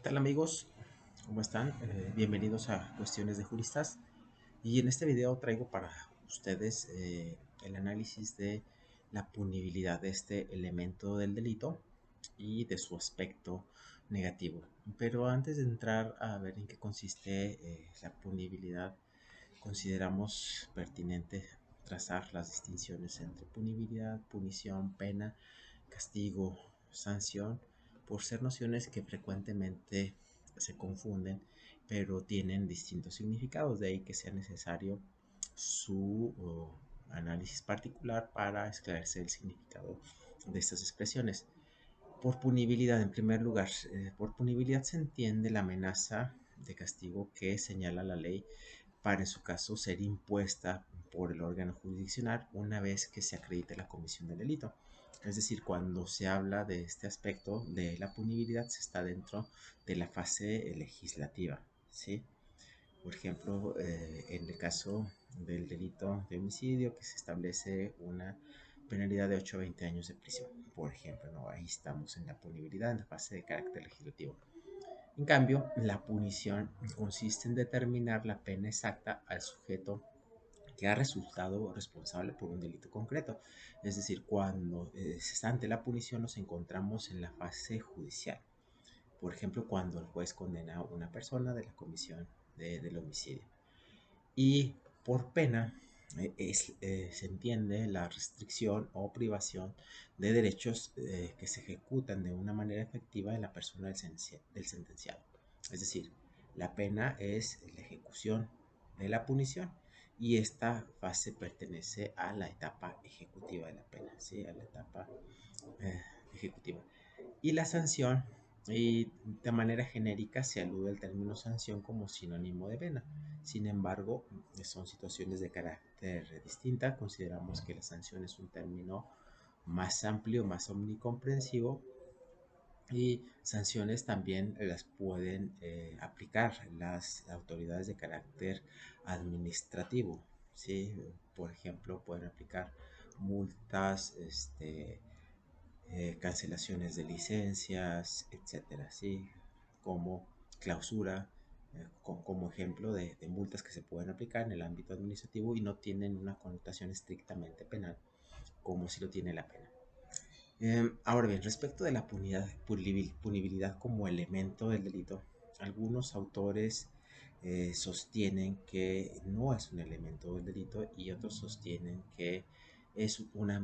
Tal amigos? ¿Cómo están? Bienvenidos a Cuestiones de Juristas. Y en este video traigo para ustedes el análisis de la punibilidad de este elemento del delito y de su aspecto negativo. Pero antes de entrar a ver en qué consiste la punibilidad, consideramos pertinente trazar las distinciones entre punibilidad, punición, pena, castigo, sanción, por ser nociones que frecuentemente se confunden, pero tienen distintos significados, de ahí que sea necesario su análisis particular para esclarecer el significado de estas expresiones. Por punibilidad, en primer lugar, por punibilidad se entiende la amenaza de castigo que señala la ley para en su caso ser impuesta por el órgano jurisdiccional una vez que se acredite la comisión del delito. Es decir, cuando se habla de este aspecto de la punibilidad se está dentro de la fase legislativa, ¿sí? Por ejemplo, en el caso del delito de homicidio, que se establece una penalidad de 8 a 20 años de prisión, por ejemplo, ¿no? Ahí estamos en la punibilidad, en la fase de carácter legislativo. En cambio, la punición consiste en determinar la pena exacta al sujeto que ha resultado responsable por un delito concreto. Es decir, cuando se está ante la punición nos encontramos en la fase judicial. Por ejemplo, cuando el juez condena a una persona de la comisión del homicidio. Y por pena se entiende la restricción o privación de derechos que se ejecutan de una manera efectiva en la persona del sentenciado. Es decir, la pena es la ejecución de la punición y esta fase pertenece a la etapa ejecutiva de la pena, ¿sí? A la etapa ejecutiva. Y la sanción, y de manera genérica se alude al término sanción como sinónimo de pena. Sin embargo, son situaciones de carácter distinta. Consideramos que la sanción es un término más amplio, más omnicomprensivo, y sanciones también las pueden aplicar las autoridades de carácter administrativo, ¿sí? Por ejemplo, pueden aplicar multas, cancelaciones de licencias, etcétera, ¿sí? Como clausura, como ejemplo de multas que se pueden aplicar en el ámbito administrativo y no tienen una connotación estrictamente penal, como si lo tiene la pena. Ahora bien, respecto de la punibilidad como elemento del delito, algunos autores sostienen que no es un elemento del delito y otros sostienen es una,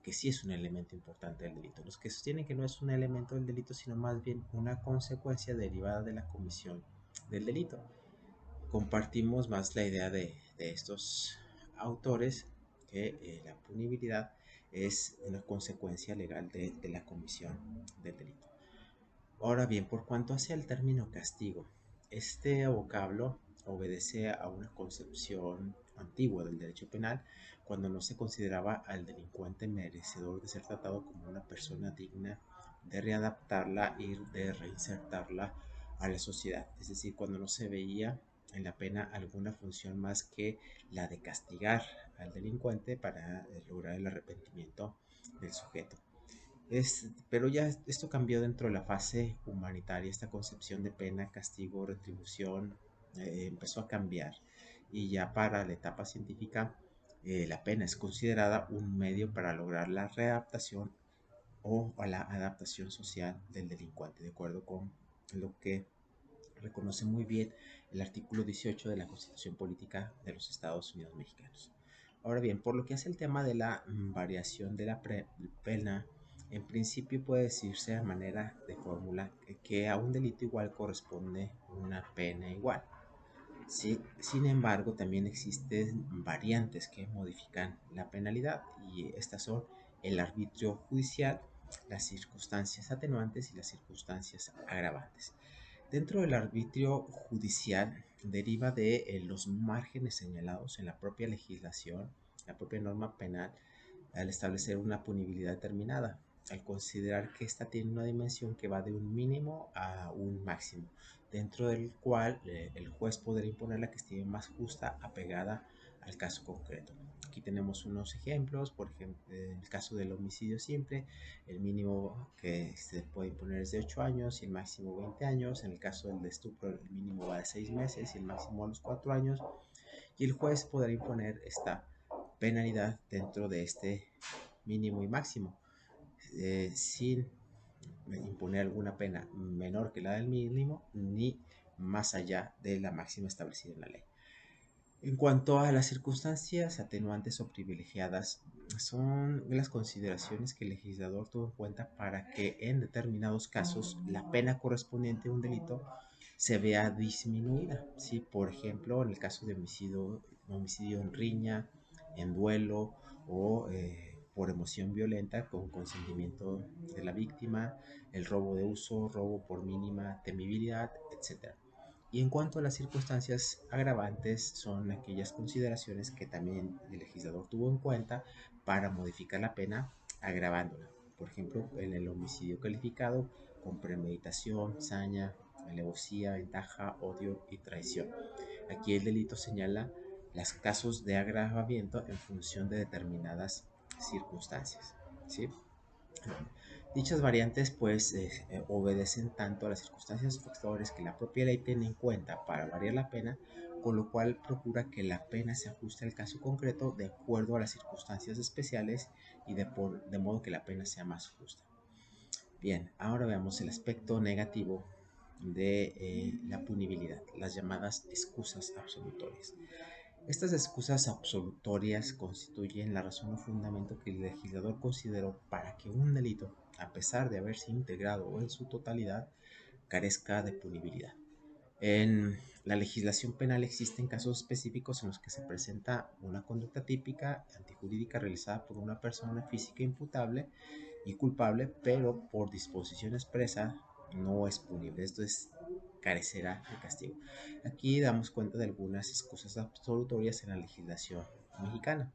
que sí es un elemento importante del delito. Los que sostienen que no es un elemento del delito, sino más bien una consecuencia derivada de la comisión del delito. Compartimos más la idea de estos autores que la punibilidad es una consecuencia legal de la comisión del delito. Ahora bien, por cuanto hace el término castigo, este vocablo obedece a una concepción antigua del derecho penal cuando no se consideraba al delincuente merecedor de ser tratado como una persona digna de readaptarla y de reinsertarla a la sociedad. Es decir, cuando no se veía en la pena alguna función más que la de castigar al delincuente para lograr el arrepentimiento del sujeto. Pero ya esto cambió dentro de la fase humanitaria, esta concepción de pena, castigo, retribución empezó a cambiar y ya para la etapa científica la pena es considerada un medio para lograr la readaptación o la adaptación social del delincuente, de acuerdo con lo que reconoce muy bien el artículo 18 de la Constitución Política de los Estados Unidos Mexicanos. Ahora bien, por lo que hace el tema de la variación de la pena, en principio puede decirse a manera de fórmula que a un delito igual corresponde una pena igual. Sí, sin embargo, también existen variantes que modifican la penalidad y estas son el arbitrio judicial, las circunstancias atenuantes y las circunstancias agravantes. Dentro del arbitrio judicial deriva de los márgenes señalados en la propia legislación, la propia norma penal, al establecer una punibilidad determinada, al considerar que ésta tiene una dimensión que va de un mínimo a un máximo, dentro del cual el juez podrá imponer la que estime más justa, apegada al caso concreto. Aquí tenemos unos ejemplos, por ejemplo, en el caso del homicidio simple, el mínimo que se puede imponer es de 8 años y el máximo 20 años. En el caso del estupro, el mínimo va de 6 meses y el máximo a los 4 años. Y el juez podrá imponer esta penalidad dentro de este mínimo y máximo, sin imponer alguna pena menor que la del mínimo ni más allá de la máxima establecida en la ley. En cuanto a las circunstancias atenuantes o privilegiadas, son las consideraciones que el legislador tuvo en cuenta para que en determinados casos la pena correspondiente a un delito se vea disminuida. ¿Sí? Por ejemplo, en el caso de homicidio en riña, en duelo o por emoción violenta con consentimiento de la víctima, el robo de uso, robo por mínima temibilidad, etc. Y en cuanto a las circunstancias agravantes, son aquellas consideraciones que también el legislador tuvo en cuenta para modificar la pena agravándola. Por ejemplo, en el homicidio calificado con premeditación, saña, alevosía, ventaja, odio y traición. Aquí el delito señala los casos de agravamiento en función de determinadas circunstancias. ¿Sí? Dichas variantes pues obedecen tanto a las circunstancias y factores que la propia ley tiene en cuenta para variar la pena, con lo cual procura que la pena se ajuste al caso concreto de acuerdo a las circunstancias especiales y de modo que la pena sea más justa. Bien, ahora veamos el aspecto negativo de la punibilidad, las llamadas excusas absolutorias. Estas excusas absolutorias constituyen la razón o fundamento que el legislador consideró para que un delito, a pesar de haberse integrado en su totalidad, carezca de punibilidad. En la legislación penal existen casos específicos en los que se presenta una conducta típica antijurídica realizada por una persona física imputable y culpable, pero por disposición expresa no es punible. Esto es carecerá de castigo. Aquí damos cuenta de algunas excusas absolutorias en la legislación mexicana.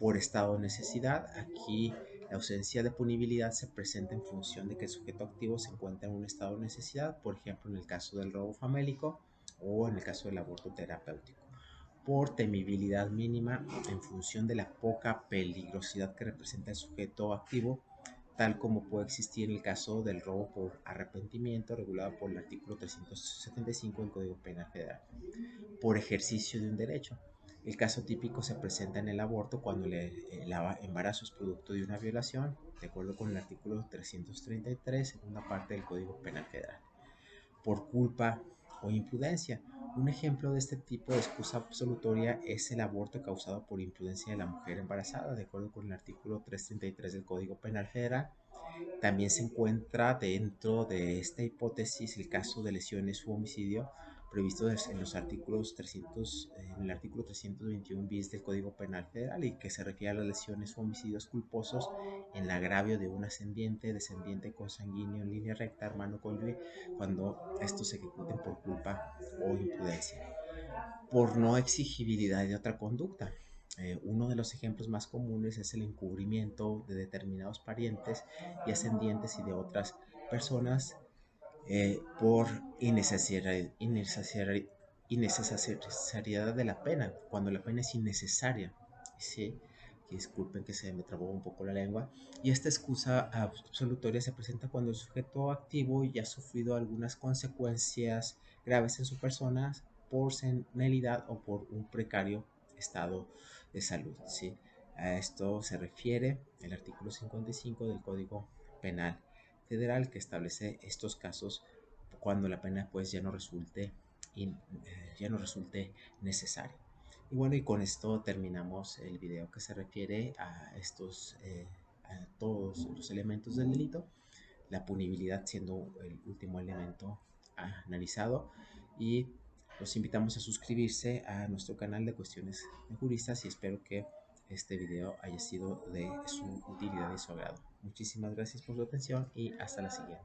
Por estado de necesidad, aquí la ausencia de punibilidad se presenta en función de que el sujeto activo se encuentra en un estado de necesidad, por ejemplo en el caso del robo famélico o en el caso del aborto terapéutico. Por temibilidad mínima, en función de la poca peligrosidad que representa el sujeto activo, tal como puede existir en el caso del robo por arrepentimiento, regulado por el artículo 375 del Código Penal Federal. Por ejercicio de un derecho. El caso típico se presenta en el aborto cuando el embarazo es producto de una violación, de acuerdo con el artículo 333, segunda parte del Código Penal Federal. Por culpa o imprudencia. Un ejemplo de este tipo de excusa absolutoria es el aborto causado por imprudencia de la mujer embarazada, de acuerdo con el artículo 333 del Código Penal Federal. También se encuentra dentro de esta hipótesis el caso de lesiones u homicidio previsto en los artículos 300, en el artículo 321 bis del Código Penal Federal y que se refiere a las lesiones u homicidios culposos en el agravio de un ascendiente, descendiente, consanguíneo en línea recta, hermano, cónyuge, cuando estos se ejecuten por culpa o imprudencia. Por no exigibilidad de otra conducta. Uno de los ejemplos más comunes es el encubrimiento de determinados parientes y ascendientes y de otras personas por innecesariedad de la pena, cuando la pena es innecesaria. ¿Sí? Disculpen que se me trabó un poco la lengua. Y esta excusa absolutoria se presenta cuando el sujeto activo ya ha sufrido algunas consecuencias graves en su persona por senilidad o por un precario estado de salud. ¿Sí? A esto se refiere el artículo 55 del Código Penal Federal, que establece estos casos cuando la pena pues ya no resulte necesaria. Y bueno, y con esto terminamos el video que se refiere a a todos los elementos del delito, la punibilidad siendo el último elemento analizado. Y los invitamos a suscribirse a nuestro canal de Cuestiones de Juristas y espero que este video haya sido de su utilidad y su agrado. Muchísimas gracias por su atención y hasta la siguiente.